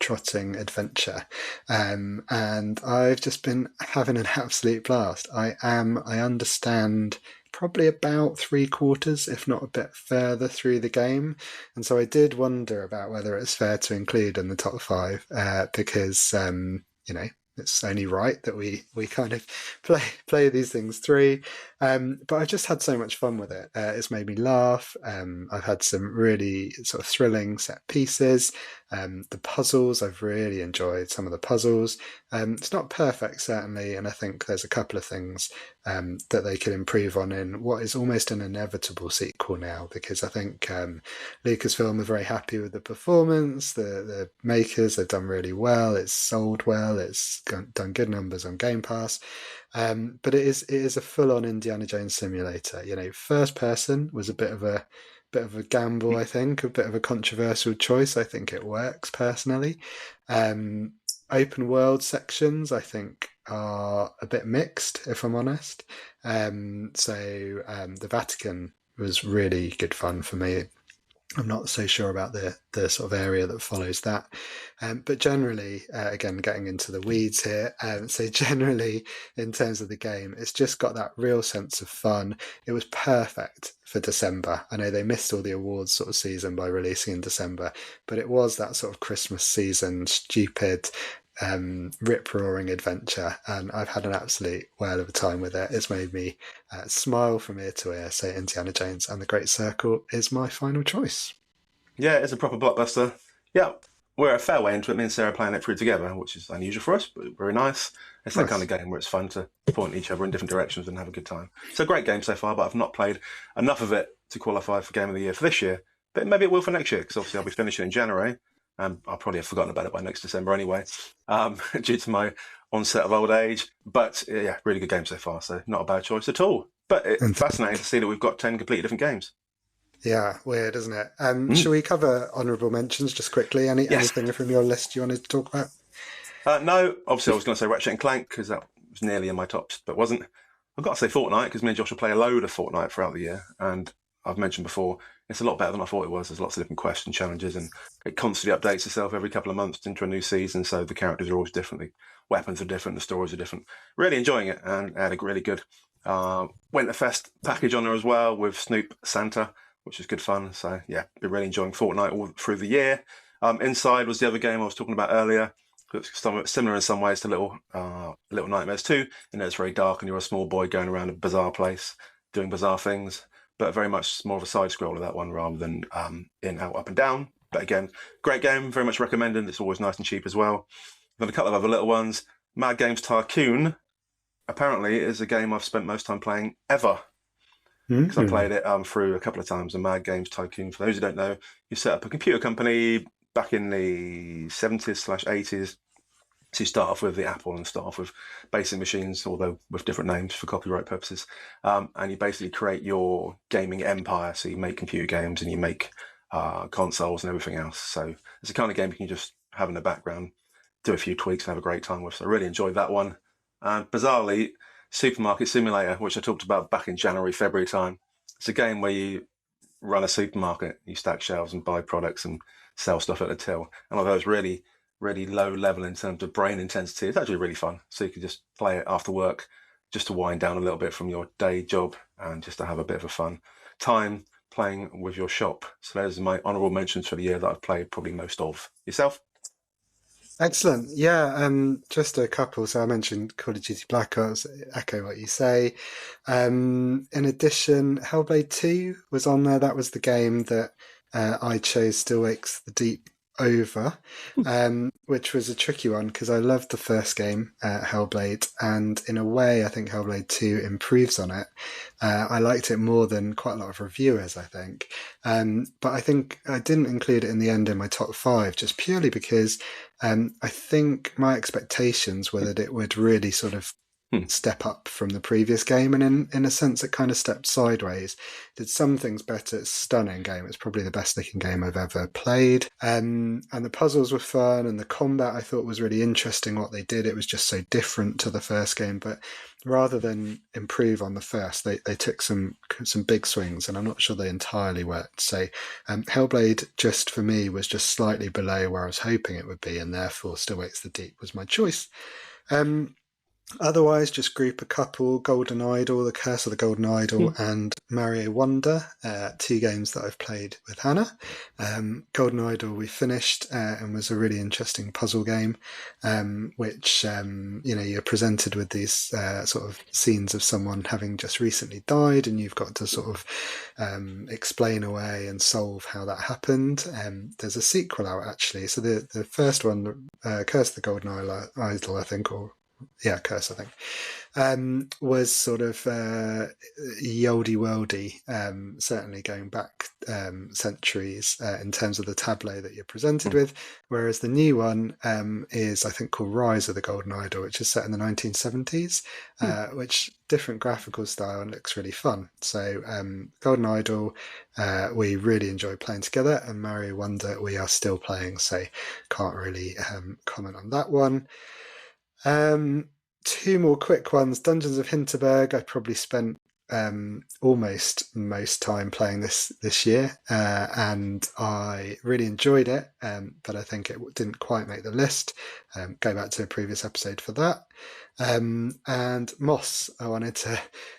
[SPEAKER 1] trotting adventure, and I've just been having an absolute blast. I understand probably about three quarters, if not a bit further through the game, and so I did wonder about whether it's fair to include in the top five, because you know. It's only right that we kind of play these things through. But I've just had so much fun with it. It's made me laugh. I've had some really sort of thrilling set pieces. The puzzles, I've really enjoyed some of the puzzles. It's not perfect, certainly, and I think there's a couple of things that they could improve on in what is almost an inevitable sequel now, because I think Lucasfilm are very happy with the performance. The makers, they've done really well. It's sold well. It's done good numbers on Game Pass. But it is a full-on Indiana Jones simulator. You know, first person was a bit of a bit of a gamble, I think, a bit of a controversial choice. I think it works personally. Open world sections, I think, are a bit mixed, if I'm honest. The Vatican was really good fun for me. I'm not so sure about the sort of area that follows that. But generally, again, getting into the weeds here, so generally, in terms of the game, it's just got that real sense of fun. It was perfect for December. I know they missed all the awards sort of season by releasing in December, but it was that sort of Christmas season, stupid, rip-roaring adventure, and I've had an absolute whale of a time with it. It's made me smile from ear to ear. So Indiana Jones and the Great Circle is my final choice.
[SPEAKER 2] Yeah, it's a proper blockbuster. Yeah, we're a fair way into it. Me and Sarah playing it through together, which is unusual for us, but very nice. It's that kind of game where it's fun to point each other in different directions and have a good time. It's a great game so far, but I've not played enough of it to qualify for Game of the Year for this year. But maybe it will for next year, because obviously I'll be finishing in January. And I'll probably have forgotten about it by next December anyway, due to my onset of old age. But yeah, really good game so far, so not a bad choice at all. But it's fascinating to see that we've got 10 completely different games.
[SPEAKER 1] Yeah, weird, isn't it? Shall we cover honourable mentions just quickly? Anything from your list you wanted to talk about?
[SPEAKER 2] No, obviously I was going to say Ratchet and Clank, because that was nearly in my tops, but wasn't. I've got to say Fortnite, because me and Josh will play a load of Fortnite throughout the year, and I've mentioned before, it's a lot better than I thought it was. There's lots of different quest and challenges, and it constantly updates itself every couple of months into a new season, so the characters are always different, the weapons are different, the stories are different. Really enjoying it, and had a really good Winterfest package on there as well, with Snoop Santa, which is good fun. So yeah, been really enjoying Fortnite all through the year. Inside was the other game I was talking about earlier. It's similar in some ways to Little Nightmares 2. It's very dark and you're a small boy going around a bizarre place doing bizarre things, but very much more of a side scroller, that one, rather than in, out, up and down. But again, great game, very much recommended. It's always nice and cheap as well. Got a couple of other little ones. Mad Games Tycoon apparently is a game I've spent most time playing ever, because I played it through a couple of times. The Mad Games Tycoon, for those who don't know, you set up a computer company back in the 70s/80s. So you start off with the Apple and start off with basic machines, although with different names for copyright purposes. And you basically create your gaming empire. So you make computer games and you make consoles and everything else. So it's a kind of game you can just have in the background, do a few tweaks and have a great time with. So I really enjoyed that one. And bizarrely, Supermarket Simulator, which I talked about back in January, February time. It's a game where you run a supermarket, you stack shelves and buy products and sell stuff at the till. And although it's really low level in terms of brain intensity, it's actually really fun. So you can just play it after work, just to wind down a little bit from your day job and just to have a bit of a fun time playing with your shop. So those are my honourable mentions for the year that I've played probably most of. Yourself?
[SPEAKER 1] Excellent. Yeah, just a couple. So I mentioned Call of Duty Black Ops, echo what you say. In addition, Hellblade 2 was on there. That was the game that I chose Still Wakes the Deep over, which was a tricky one because I loved the first game, Hellblade, and in a way I think Hellblade 2 improves on it. I liked it more than quite a lot of reviewers, I think. But I think I didn't include it in the end in my top 5 just purely because I think my expectations were that it would really sort of step up from the previous game, and in a sense it kind of stepped sideways. Did some things better. It's a stunning game. It's probably the best looking game I've ever played, and the puzzles were fun, and the combat I thought was really interesting. What they did, it was just so different to the first game, but rather than improve on the first, they took some big swings, and I'm not sure they entirely worked. So Hellblade, just for me, was just slightly below where I was hoping it would be, and therefore Still Wakes the Deep was my choice. Otherwise, just group a couple: Golden Idol, The Curse of the Golden Idol, and Mario Wonder, 2 games that I've played with Hannah. Golden Idol we finished and was a really interesting puzzle game, which you're presented with these sort of scenes of someone having just recently died, and you've got to sort of explain away and solve how that happened. There's a sequel out actually. So the first one, Curse of the Golden Idol, I think, or yeah, Curse, I think. was sort of yoldy worldy, certainly going back centuries in terms of the tableau that you're presented with, whereas the new one is, I think, called Rise of the Golden Idol, which is set in the 1970s, which different graphical style and looks really fun. So Golden Idol, we really enjoy playing together, and Mario Wonder we are still playing, so can't really comment on that one. Two more quick ones. Dungeons of Hinterberg, I probably spent almost most time playing this year, and I really enjoyed it, but I think it didn't quite make the list. Go back to a previous episode for that. And Moss, I wanted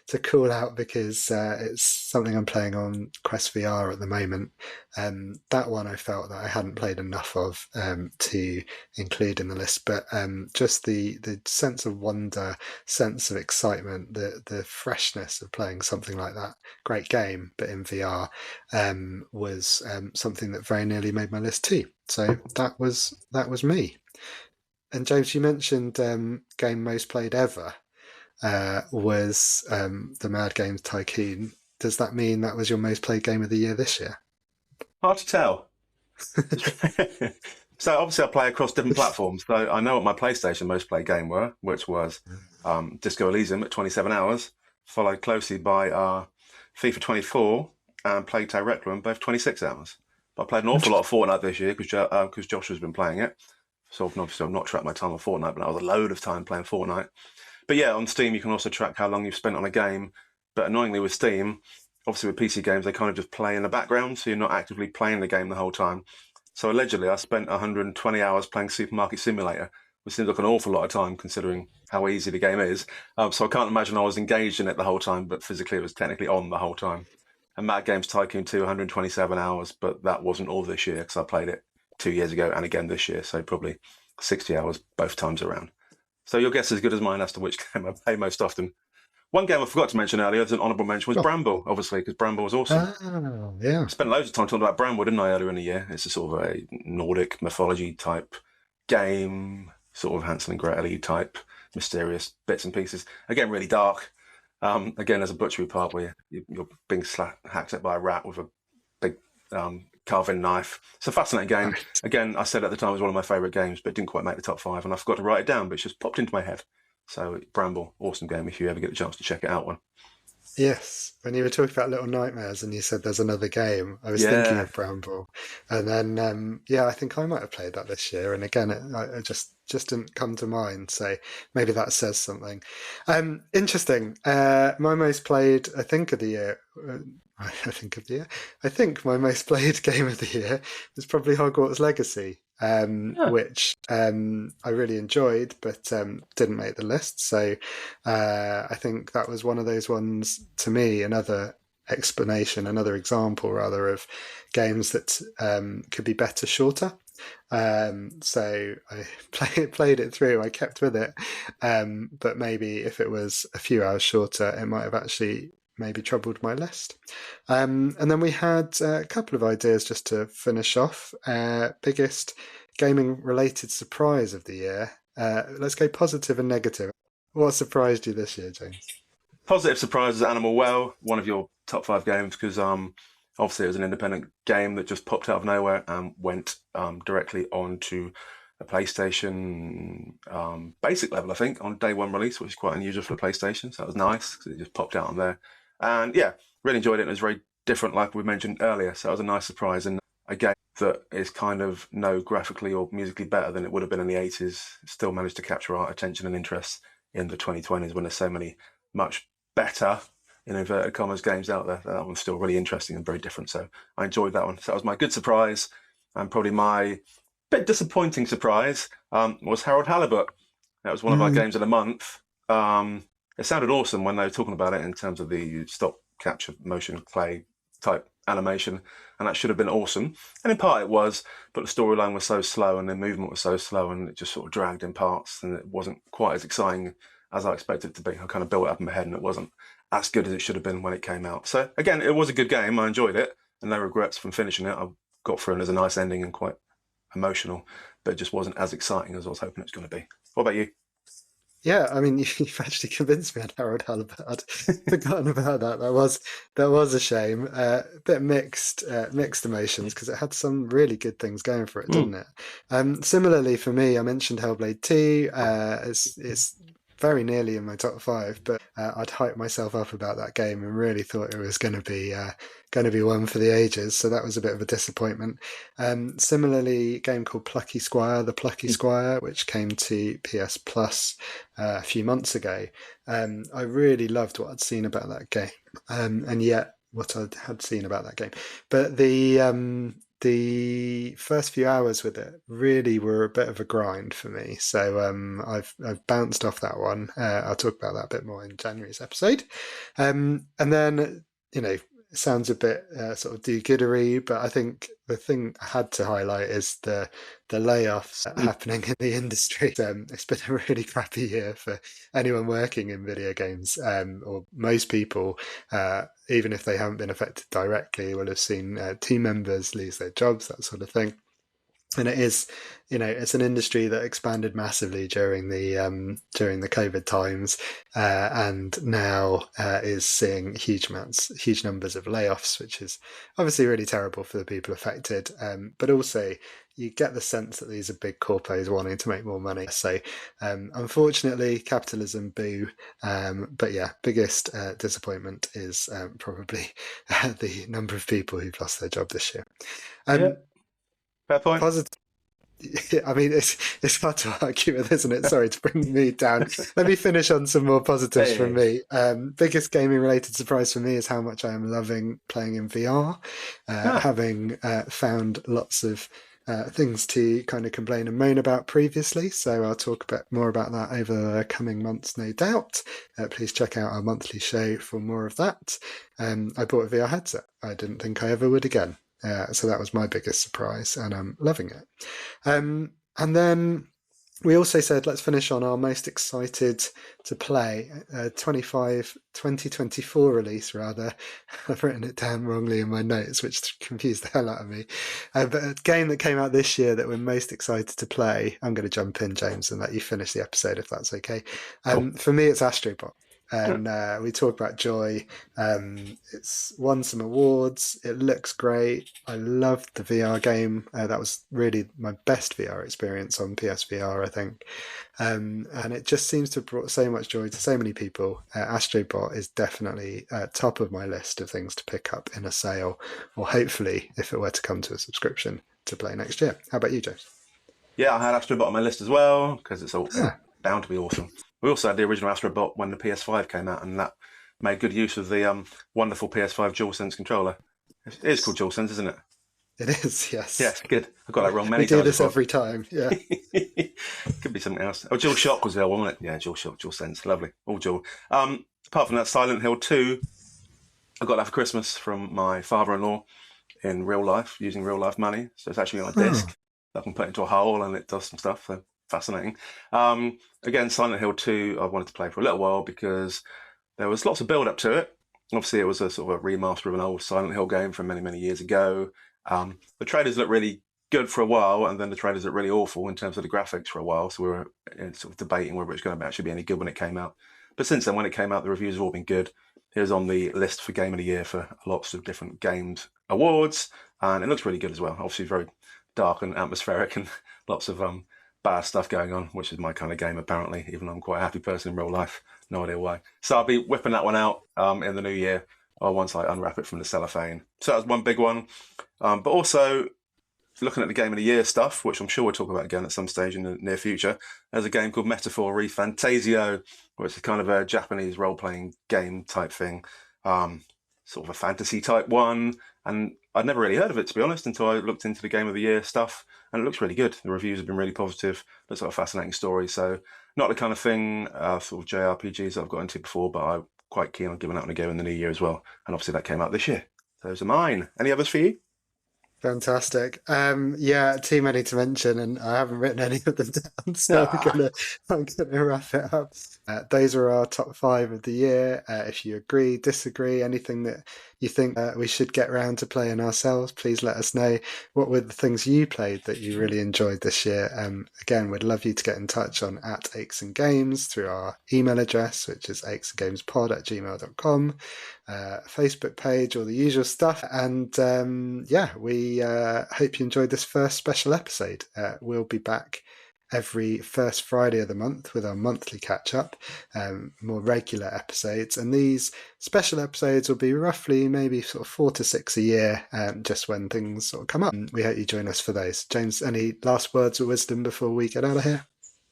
[SPEAKER 1] to call out because it's something I'm playing on Quest VR at the moment. That one I felt that I hadn't played enough of to include in the list, but just the sense of wonder, sense of excitement, the freshness of playing something like that, great game, but in VR, was something that very nearly made my list too. So that was me. And James, you mentioned game most played ever was the Mad Games Tycoon. Does that mean that was your most played game of the year this year?
[SPEAKER 2] Hard to tell. So obviously I play across different platforms. So I know what my PlayStation most played game were, which was Disco Elysium at 27 hours, followed closely by FIFA 24 and Plague Tale Requiem, both 26 hours. But I played an awful lot of Fortnite this year because Josh has been playing it. So obviously I've not tracked my time on Fortnite, but I was a load of time playing Fortnite. But yeah, on Steam you can also track how long you've spent on a game. But annoyingly with Steam, obviously with PC games, they kind of just play in the background, so you're not actively playing the game the whole time. So allegedly I spent 120 hours playing Supermarket Simulator, which seems like an awful lot of time considering how easy the game is. So I can't imagine I was engaged in it the whole time, but physically it was technically on the whole time. And Mad Games Tycoon 2, 127 hours, but that wasn't all this year because I played it 2 years ago and again this year, so probably 60 hours both times around. So your guess is as good as mine as to which game I play most often. One game I forgot to mention earlier as an honourable mention was Bramble, obviously, because Bramble was awesome.
[SPEAKER 1] Oh, yeah.
[SPEAKER 2] I spent loads of time talking about Bramble, didn't I, earlier in the year? It's a sort of a Nordic mythology type game, sort of Hansel and Gretel type, mysterious bits and pieces. Again, really dark. Again, there's a butchery part where you're being hacked at by a rat with a big carving knife. It's a fascinating game.
[SPEAKER 1] Right.
[SPEAKER 2] Again, I said at the time it was one of my favourite games, but it didn't quite make the top 5, and I forgot to write it down, but it's just popped into my head. So Bramble, awesome game if you ever get a chance to check it out. One.
[SPEAKER 1] Yes, when you were talking about Little Nightmares and you said there's another game, I was thinking of Bramble, and then I think I might have played that this year, and again, it just didn't come to mind. So maybe that says something. Interesting. My most played, I think, of the year. I think my most played game of the year was probably Hogwarts Legacy, which I really enjoyed, but didn't make the list. So I think that was one of those ones, to me, another example rather, of games that could be better shorter. So I played it through, I kept with it, but maybe if it was a few hours shorter, it might have actually maybe troubled my list. And then we had a couple of ideas just to finish off. Biggest gaming related surprise of the year. Let's go positive and negative. What surprised you this year, James?
[SPEAKER 2] Positive surprise is Animal Well, one of your top 5 games, because obviously it was an independent game that just popped out of nowhere and went directly onto a PlayStation basic level, I think, on day one release, which is quite unusual for a PlayStation. So that was nice because it just popped out on there. And yeah, really enjoyed it. It was very different, like we mentioned earlier. So it was a nice surprise. And a game that is kind of no graphically or musically better than it would have been in the 80s, still managed to capture our attention and interest in the 2020s when there's so many much better, in inverted commas, games out there. That one's still really interesting and very different. So I enjoyed that one. So that was my good surprise. And probably my bit disappointing surprise was Harold Halibut. That was one of our games of the month. It sounded awesome when they were talking about it in terms of the stop capture motion play type animation, and that should have been awesome. And in part it was, but the storyline was so slow and the movement was so slow and it just sort of dragged in parts and it wasn't quite as exciting as I expected it to be. I kind of built it up in my head and it wasn't as good as it should have been when it came out. So again, it was a good game. I enjoyed it and no regrets from finishing it. I got through and there's a nice ending and quite emotional, but it just wasn't as exciting as I was hoping it was going to be. What about you?
[SPEAKER 1] Yeah, I mean, you've actually convinced me on Harold Halibut. I'd forgotten about that. That was a shame. A bit mixed emotions because it had some really good things going for it,
[SPEAKER 2] Mm.
[SPEAKER 1] didn't it? Similarly for me, I mentioned Hellblade 2. It's very nearly in my top five, but I'd hyped myself up about that game and really thought it was going to be one for the ages. So that was a bit of a disappointment. Similarly, a game called Plucky Squire, The Plucky Squire, which came to PS Plus a few months ago. I really loved what I'd seen about that game, and yet what I had seen about that game. But the first few hours with it really were a bit of a grind for me. So I've bounced off that one. I'll talk about that a bit more in January's episode. And then, it sounds a bit sort of do-goodery, but I think the thing I had to highlight is the layoffs happening in the industry. It's been a really crappy year for anyone working in video games, or most people, even if they haven't been affected directly, will have seen team members lose their jobs, that sort of thing. And it is, it's an industry that expanded massively during the COVID times, and now is seeing huge numbers of layoffs, which is obviously really terrible for the people affected. But also, you get the sense that these are big corpos wanting to make more money. So, unfortunately, capitalism, boo. But yeah, biggest disappointment is probably the number of people who've lost their job this year.
[SPEAKER 2] Yeah, fair point.
[SPEAKER 1] Positive. I mean, it's hard to argue with, isn't it? Sorry to bring me down. Let me finish on some more positives from me. Biggest gaming related surprise for me is how much I am loving playing in VR, having found lots of things to kind of complain and moan about previously. So I'll talk a bit more about that over the coming months, no doubt. Please check out our monthly show for more of that. I bought a VR headset. I didn't think I ever would again. So that was my biggest surprise, and I'm loving it. And then we also said, let's finish on our most excited to play 2024 release, rather. I've written it down wrongly in my notes, which confused the hell out of me. But a game that came out this year that we're most excited to play. I'm going to jump in, James, and let you finish the episode if that's okay.
[SPEAKER 2] Cool.
[SPEAKER 1] For me, it's Astrobot. And we talk about Joy. It's won some awards. It looks great. I loved the VR game. That was really my best VR experience on PSVR, I think. And it just seems to have brought so much joy to so many people. Astrobot is definitely top of my list of things to pick up in a sale, or hopefully, if it were to come to a subscription, to play next year. How about you, James?
[SPEAKER 2] Yeah, I had Astrobot on my list as well because it's all bound to be awesome. We also had the original Astrobot when the PS5 came out, and that made good use of the wonderful PS5 DualSense controller. It is called DualSense, isn't it?
[SPEAKER 1] It is, yes.
[SPEAKER 2] Yeah, good. I got that wrong many
[SPEAKER 1] we
[SPEAKER 2] times.
[SPEAKER 1] We do this every time, yeah.
[SPEAKER 2] Could be something else. Oh, DualShock was the other one, wasn't it? Yeah, DualShock, DualSense, lovely. All dual. Apart from that, Silent Hill 2, I got that for Christmas from my father-in-law in real life, using real life money. So it's actually on a disc. I can put it into a hole and it does some stuff. So fascinating. Again, Silent Hill 2, I wanted to play for a little while because there was lots of build up to it. Obviously, it was a sort of a remaster of an old Silent Hill game from many, many years ago. The trailers looked really good for a while, and then the trailers looked really awful in terms of the graphics for a while. So we were sort of debating whether it was going to actually be any good when it came out. But since then, when it came out, the reviews have all been good. It was on the list for Game of the Year for lots of different games awards, and it looks really good as well. Obviously, very dark and atmospheric, and lots of bad stuff going on, which is my kind of game apparently, even though I'm quite a happy person in real life. No idea why. So I'll be whipping that one out in the new year, or once I unwrap it from the cellophane. So that was one big one. But also, looking at the Game of the Year stuff, which I'm sure we'll talk about again at some stage in the near future, there's a game called Metaphor ReFantasio, which is kind of a Japanese role-playing game type thing, sort of a fantasy type one. And I'd never really heard of it, to be honest, until I looked into the Game of the Year stuff, and it looks really good. The reviews have been really positive. Looks like a fascinating story. So not the kind of thing, sort of JRPGs that I've got into before, but I'm quite keen on giving that one a go in the new year as well. And obviously that came out this year. Those are mine. Any others for you?
[SPEAKER 1] Fantastic. Yeah, too many to mention, and I haven't written any of them down, so I'm gonna wrap it up. Those are our top 5 of the year. If you agree, disagree, anything that you think we should get round to playing ourselves, please let us know. What were the things you played that you really enjoyed this year? Again, we'd love you to get in touch on @AchesandGames through our email address, which is achesandgamespod@gmail.com, Facebook page, all the usual stuff. And we hope you enjoyed this first special episode. We'll be back every first Friday of the month with our monthly catch-up, more regular episodes. And these special episodes will be roughly maybe sort of 4 to 6 a year, just when things sort of come up. We hope you join us for those. James, any last words of wisdom before we get out of here?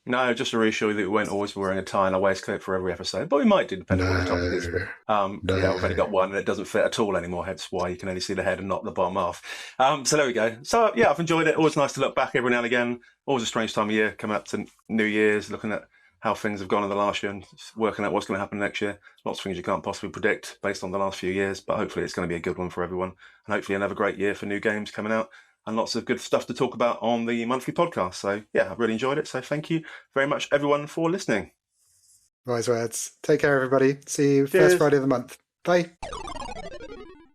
[SPEAKER 2] No, just to reassure you that we won't always be wearing a tie and a waistcoat for every episode, but we might do, depending on what the topic is. Yeah, we've only got one and it doesn't fit at all anymore, hence why you can only see the head and not the bottom half. So there we go. So yeah, I've enjoyed it. Always nice to look back every now and again. Always a strange time of year, coming up to New Year's, looking at how things have gone in the last year and working out what's going to happen next year. Lots of things you can't possibly predict based on the last few years, but hopefully it's going to be a good one for everyone. And hopefully another great year for new games coming out. And lots of good stuff to talk about on the monthly podcast. So yeah, I've really enjoyed it. So thank you very much, everyone, for listening.
[SPEAKER 1] Wise words. Take care, everybody. See you
[SPEAKER 2] Cheers.
[SPEAKER 1] first Friday of the month. Bye.